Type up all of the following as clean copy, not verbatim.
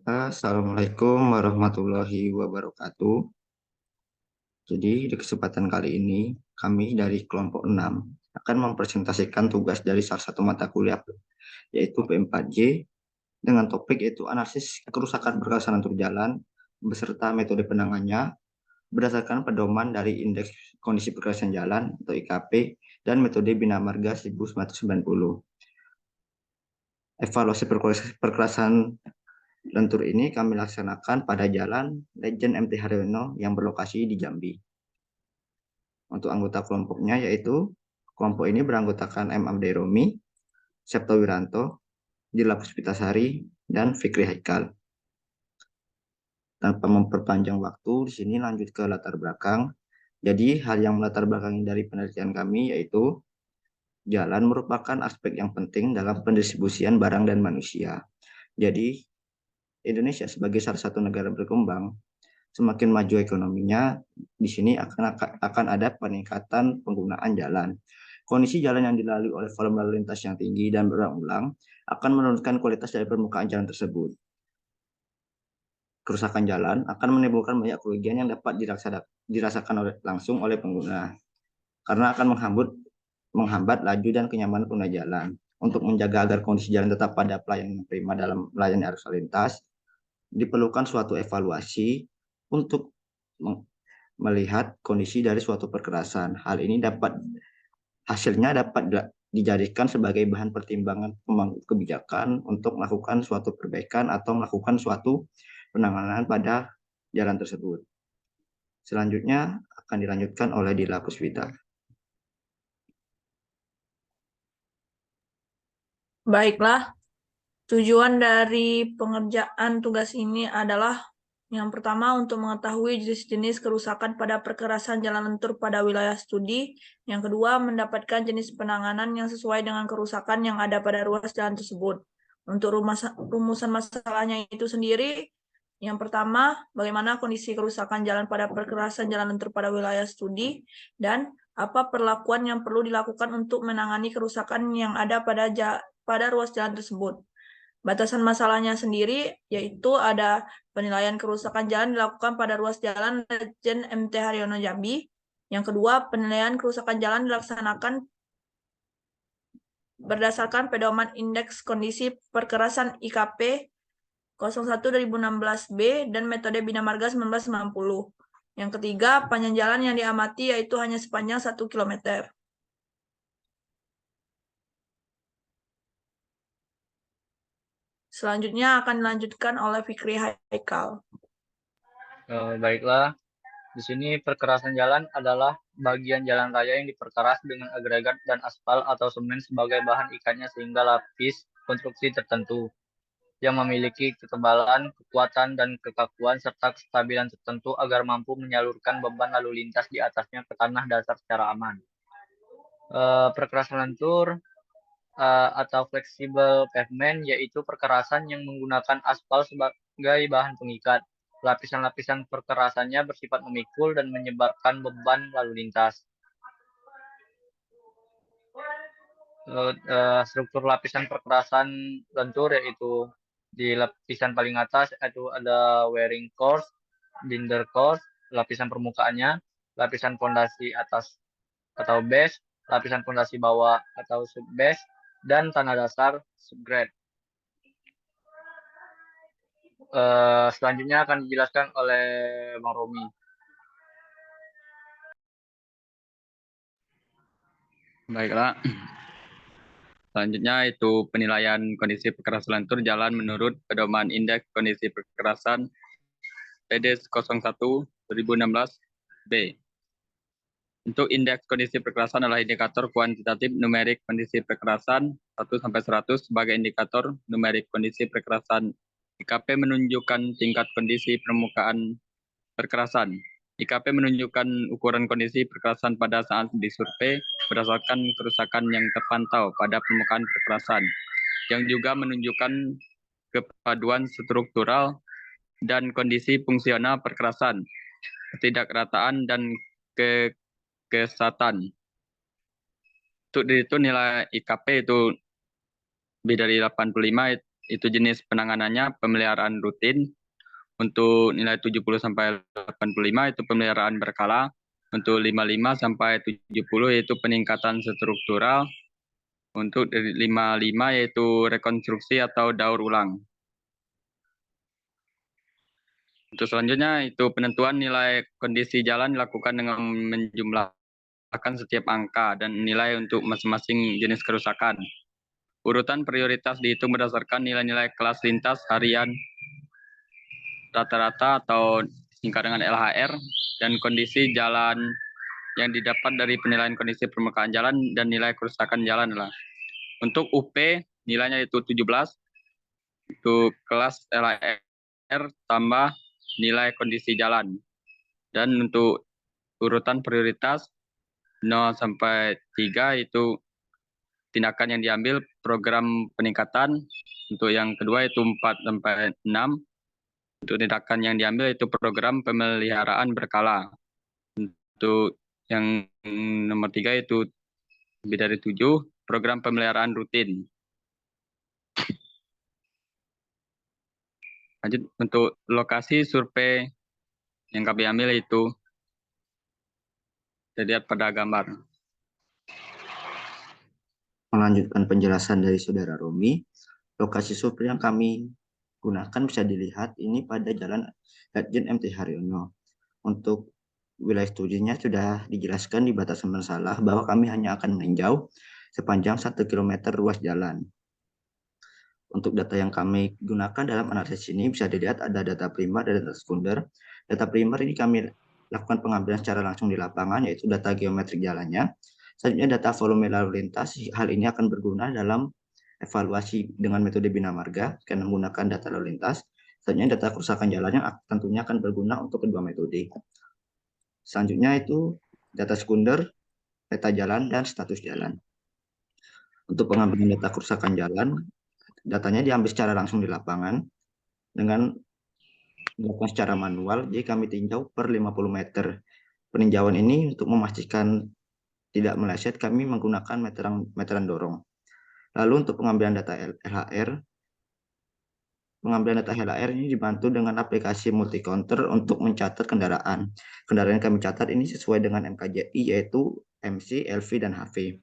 Assalamualaikum warahmatullahi wabarakatuh. Jadi di kesempatan kali ini kami dari kelompok 6 akan mempresentasikan tugas dari salah satu mata kuliah yaitu P4J dengan topik yaitu analisis kerusakan berkelanjutan jalan beserta metode penanganannya berdasarkan pedoman dari Indeks Kondisi Perkerasan Jalan atau IKP dan metode Bina Marga 1990. Evaluasi perkerasan lentur ini kami laksanakan pada Jalan Lejen MT Haryono yang berlokasi di Jambi. Untuk anggota kelompoknya yaitu kelompok ini beranggotakan M. Abdi Romi, Septo Wiranto, Jila Puspitasari, dan Fikri Haikal. Tanpa memperpanjang waktu, di sini lanjut ke latar belakang. Jadi hal yang melatar belakangi dari penelitian kami yaitu jalan merupakan aspek yang penting dalam pendistribusian barang dan manusia. Jadi Indonesia sebagai salah satu negara berkembang semakin maju ekonominya, di sini akan ada peningkatan penggunaan jalan. Kondisi jalan yang dilalui oleh volume lalu lintas yang tinggi dan berulang-ulang akan menurunkan kualitas dari permukaan jalan tersebut. Kerusakan jalan akan menimbulkan banyak kerugian yang dapat dirasakan langsung oleh pengguna, karena akan menghambat laju dan kenyamanan pengguna jalan. Untuk menjaga agar kondisi jalan tetap pada pelayanan yang prima dalam melayani arus lalu lintas, diperlukan suatu evaluasi untuk melihat kondisi dari suatu perkerasan. Hal ini hasilnya dapat dijadikan sebagai bahan pertimbangan pemangku kebijakan untuk melakukan suatu perbaikan atau melakukan suatu penanganan pada jalan tersebut. Selanjutnya akan dilanjutkan oleh Dila Puspita. Baiklah, tujuan dari pengerjaan tugas ini adalah yang pertama untuk mengetahui jenis-jenis kerusakan pada perkerasan jalan lentur pada wilayah studi. Yang kedua, mendapatkan jenis penanganan yang sesuai dengan kerusakan yang ada pada ruas jalan tersebut. Untuk rumusan masalahnya itu sendiri, yang pertama, bagaimana kondisi kerusakan jalan pada perkerasan jalan lentur pada wilayah studi, dan apa perlakuan yang perlu dilakukan untuk menangani kerusakan yang ada pada ruas jalan tersebut. Batasan masalahnya sendiri yaitu ada penilaian kerusakan jalan dilakukan pada ruas jalan Lejen MT Haryono Jambi. Yang kedua, penilaian kerusakan jalan dilaksanakan berdasarkan pedoman Indeks Kondisi Perkerasan IKP 01/2016B dan metode Bina Marga 1990. Yang ketiga, panjang jalan yang diamati yaitu hanya sepanjang 1 km. Selanjutnya akan dilanjutkan oleh Fikri Haikal. Baiklah, di sini perkerasan jalan adalah bagian jalan raya yang diperkeras dengan agregat dan aspal atau semen sebagai bahan ikatnya sehingga lapis konstruksi tertentu yang memiliki ketebalan, kekuatan, dan kekakuan serta kestabilan tertentu agar mampu menyalurkan beban lalu lintas di atasnya ke tanah dasar secara aman. Perkerasan lentur atau fleksibel pavement yaitu perkerasan yang menggunakan aspal sebagai bahan pengikat. Lapisan-lapisan perkerasannya bersifat memikul dan menyebarkan beban lalu lintas. Struktur lapisan perkerasan lentur yaitu di lapisan paling atas itu ada wearing course, binder course, lapisan permukaannya, lapisan fondasi atas atau base, lapisan fondasi bawah atau subbase, dan tanah dasar subgrade. Selanjutnya akan dijelaskan oleh Bang Romi. Baiklah. Selanjutnya itu penilaian kondisi perkerasan lentur jalan menurut pedoman Indeks Kondisi Perkerasan PD 01/2016B. Untuk indeks kondisi perkerasan adalah indikator kuantitatif numerik kondisi perkerasan 1-100 sebagai indikator numerik kondisi perkerasan. IKP menunjukkan tingkat kondisi permukaan perkerasan. IKP menunjukkan ukuran kondisi perkerasan pada saat disurvei berdasarkan kerusakan yang terpantau pada permukaan perkerasan, yang juga menunjukkan kepaduan struktural dan kondisi fungsional perkerasan, ketidakrataan dan kekesatan. Untuk itu nilai IKP itu lebih dari 85 itu jenis penanganannya pemeliharaan rutin. Untuk nilai 70 sampai 85 itu pemeliharaan berkala. Untuk 55 sampai 70 yaitu peningkatan struktural. Untuk 55 yaitu rekonstruksi atau daur ulang. Untuk selanjutnya itu penentuan nilai kondisi jalan dilakukan dengan menjumlahkan setiap angka dan nilai untuk masing-masing jenis kerusakan. Urutan prioritas dihitung berdasarkan nilai-nilai kelas lintas harian rata-rata atau singkat dengan LHR dan kondisi jalan yang didapat dari penilaian kondisi permukaan jalan dan nilai kerusakan jalan lah. Untuk UP nilainya itu 17, untuk kelas LHR tambah nilai kondisi jalan. Dan untuk urutan prioritas 0 sampai 3 itu tindakan yang diambil program peningkatan. Untuk yang kedua itu 4 sampai 6. Untuk tindakan yang diambil itu program pemeliharaan berkala. Untuk yang nomor 3 itu lebih dari 7, program pemeliharaan rutin. Lanjut untuk lokasi survei yang kami ambil itu terlihat pada gambar. Melanjutkan penjelasan dari Saudara Romi, lokasi survei yang kami gunakan bisa dilihat ini pada Jalan Ledjen MT Haryono. Untuk wilayah studinya sudah dijelaskan di batasan masalah bahwa kami hanya akan meninjau sepanjang 1 km ruas jalan. Untuk data yang kami gunakan dalam analisis ini bisa dilihat ada data primer dan data sekunder. Data primer ini kami lakukan pengambilan secara langsung di lapangan, yaitu data geometrik jalannya. Selanjutnya data volume lalu lintas. Hal ini akan berguna dalam evaluasi dengan metode bina marga karena menggunakan data lalu lintas. Selanjutnya data kerusakan jalan yang tentunya akan berguna untuk kedua metode. Selanjutnya itu data sekunder, peta jalan, dan status jalan. Untuk pengambilan data kerusakan jalan, datanya diambil secara langsung di lapangan dengan dilakukan secara manual, jadi kami tinjau per 50 meter. Peninjauan ini untuk memastikan tidak meleset, kami menggunakan meteran dorong. Lalu untuk pengambilan data LHR, pengambilan data LHR ini dibantu dengan aplikasi multi counter untuk mencatat kendaraan. Kendaraan yang kami catat ini sesuai dengan MKJI, yaitu MC, LV, dan HV.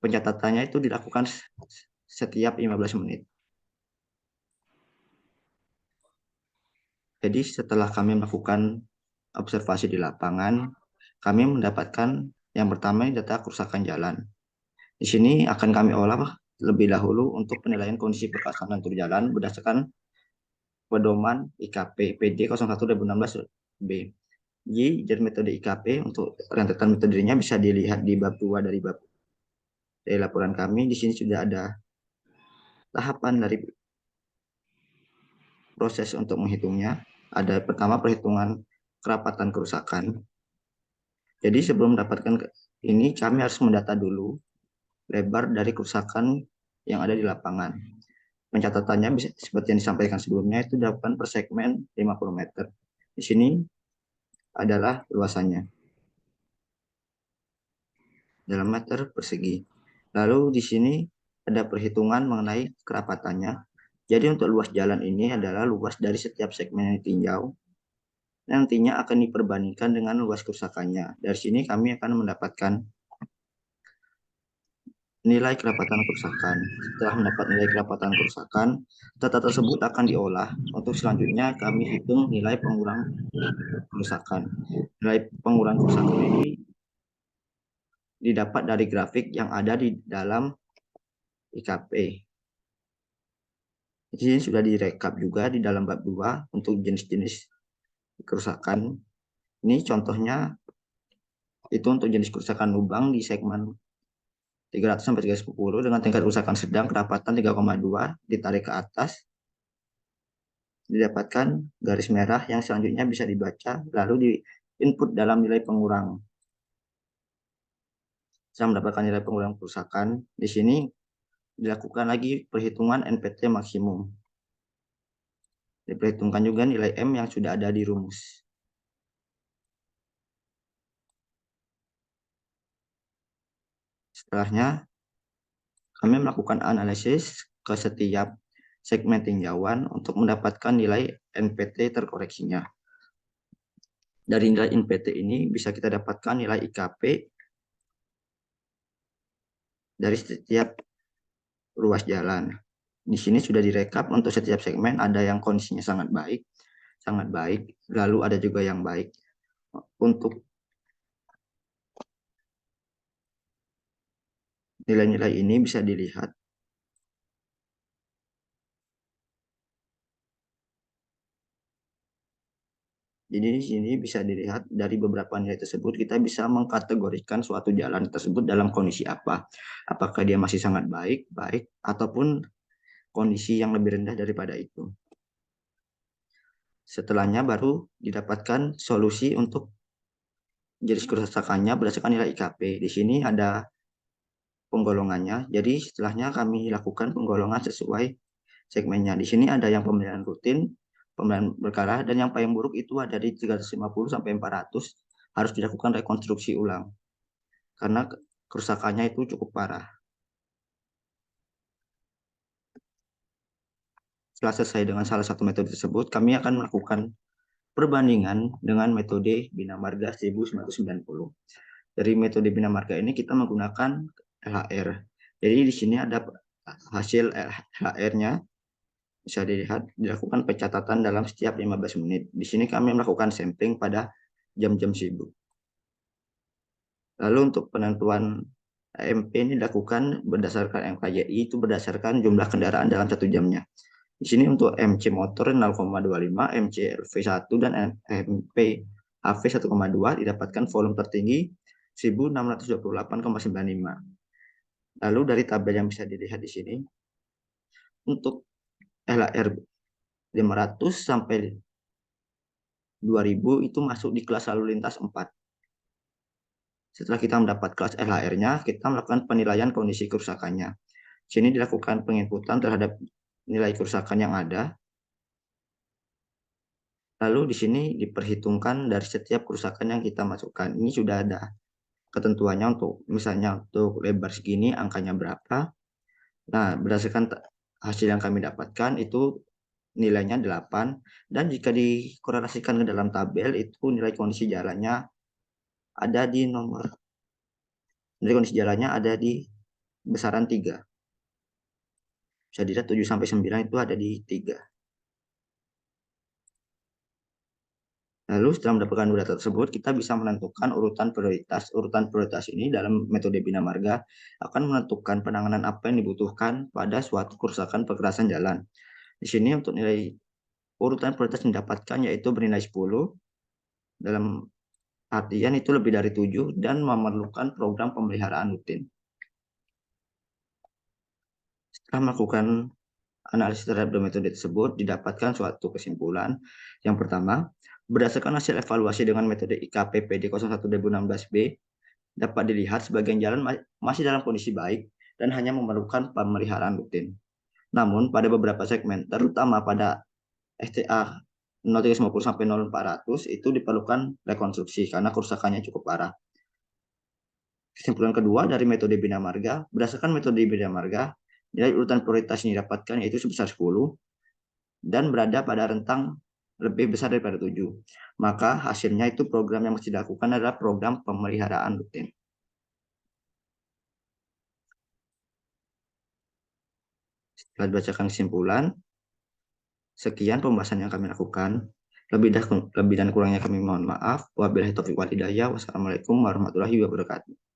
Pencatatannya itu dilakukan setiap 15 menit. Jadi setelah kami melakukan observasi di lapangan, kami mendapatkan yang pertama ini data kerusakan jalan. Di sini akan kami olah lebih dahulu untuk penilaian kondisi perkasanan tur jalan berdasarkan pedoman IKP PD 01/2016B. Jadi dari metode IKP untuk rentetan metodenya bisa dilihat di bab 2 dari laporan kami. Di sini sudah ada tahapan dari proses untuk menghitungnya. Ada pertama perhitungan kerapatan kerusakan. Jadi sebelum mendapatkan ini kami harus mendata dulu lebar dari kerusakan yang ada di lapangan. Pencatatannya bisa seperti yang disampaikan sebelumnya itu dilakukan per segmen 50 meter. Di sini adalah luasannya dalam meter persegi. Lalu di sini ada perhitungan mengenai kerapatannya. Jadi untuk luas jalan ini adalah luas dari setiap segmen yang ditinjau. Nantinya akan diperbandingkan dengan luas kerusakannya. Dari sini kami akan mendapatkan nilai kerapatan kerusakan. Setelah mendapat nilai kerapatan kerusakan, data tersebut akan diolah. Untuk selanjutnya kami hitung nilai pengurang kerusakan. Nilai pengurang kerusakan ini didapat dari grafik yang ada di dalam IKP. Di sini sudah direkap juga di dalam bab 2 untuk jenis-jenis kerusakan. Ini contohnya itu untuk jenis kerusakan lubang di segmen 300 sampai 310 dengan tingkat kerusakan sedang kerapatan 3,2 ditarik ke atas. Didapatkan garis merah yang selanjutnya bisa dibaca lalu di input dalam nilai pengurang. Saya mendapatkan nilai pengurang kerusakan. Di sini dilakukan lagi perhitungan NPT maksimum. Diperhitungkan juga nilai M yang sudah ada di rumus. Setelahnya, kami melakukan analisis ke setiap segmen tinjauan untuk mendapatkan nilai NPT terkoreksinya. Dari nilai NPT ini bisa kita dapatkan nilai IKP dari setiap ruas jalan. Di sini sudah direkap untuk setiap segmen, ada yang kondisinya sangat baik, lalu ada juga yang baik. Untuk nilai-nilai ini bisa dilihat jadi di sini bisa dilihat dari beberapa nilai tersebut kita bisa mengkategorikan suatu jalan tersebut dalam kondisi apa. Apakah dia masih sangat baik, ataupun kondisi yang lebih rendah daripada itu. Setelahnya baru didapatkan solusi untuk jenis kerusakannya berdasarkan nilai IKP. Di sini ada penggolongannya. Jadi setelahnya kami lakukan penggolongan sesuai segmennya. Di sini ada yang pemeliharaan rutin, pemeliharaan berkala, dan yang paling buruk itu ada di 350 sampai 400 harus dilakukan rekonstruksi ulang karena kerusakannya itu cukup parah. Setelah selesai dengan salah satu metode tersebut, kami akan melakukan perbandingan dengan metode Bina Marga 1990. Dari metode Bina Marga ini kita menggunakan LHR. Jadi di sini ada hasil LHR-nya. Bisa dilihat dilakukan pencatatan dalam setiap 15 menit. Di sini kami melakukan sampling pada jam-jam sibuk. Lalu untuk penentuan AMP ini dilakukan berdasarkan MKJI, itu berdasarkan jumlah kendaraan dalam 1 jamnya. Di sini untuk MC motor 0,25, MC LV1 dan MP HV 1,2 didapatkan volume tertinggi 1628,95. Lalu dari tabel yang bisa dilihat di sini untuk LHR 500 sampai 2000 itu masuk di kelas lalu lintas 4. Setelah kita mendapat kelas LHR-nya, kita melakukan penilaian kondisi kerusakannya. Sini dilakukan penginputan terhadap nilai kerusakan yang ada. Lalu di sini diperhitungkan dari setiap kerusakan yang kita masukkan. Ini sudah ada ketentuannya untuk misalnya untuk lebar segini angkanya berapa. Nah, berdasarkan hasil yang kami dapatkan itu nilainya 8, dan jika dikorelasikan ke dalam tabel itu nilai kondisi jalannya ada di besaran 3. Bisa dilihat 7 sampai 9 itu ada di 3. Lalu setelah mendapatkan data tersebut, kita bisa menentukan urutan prioritas. Urutan prioritas ini dalam metode Bina Marga akan menentukan penanganan apa yang dibutuhkan pada suatu kerusakan perkerasan jalan. Di sini untuk nilai urutan prioritas yang didapatkan yaitu bernilai 10, dalam artian itu lebih dari 7 dan memerlukan program pemeliharaan rutin. Setelah melakukan analisis terhadap metode tersebut, didapatkan suatu kesimpulan. Yang pertama, berdasarkan hasil evaluasi dengan metode IKP PD 01 2016B, dapat dilihat sebagian jalan masih dalam kondisi baik dan hanya memerlukan pemeliharaan rutin. Namun, pada beberapa segmen, terutama pada STA 0350 sampai 0400 itu diperlukan rekonstruksi karena kerusakannya cukup parah. Kesimpulan kedua dari metode Bina Marga, berdasarkan metode Bina Marga, nilai urutan prioritas yang didapatkan yaitu sebesar 10 dan berada pada rentang lebih besar daripada 7. Maka hasilnya itu program yang mesti dilakukan adalah program pemeliharaan rutin. Setelah dibacakan kesimpulan, sekian pembahasan yang kami lakukan. Lebih dan kurangnya kami mohon maaf. Wabillahi taufiq wal hidayah. Wassalamualaikum warahmatullahi wabarakatuh.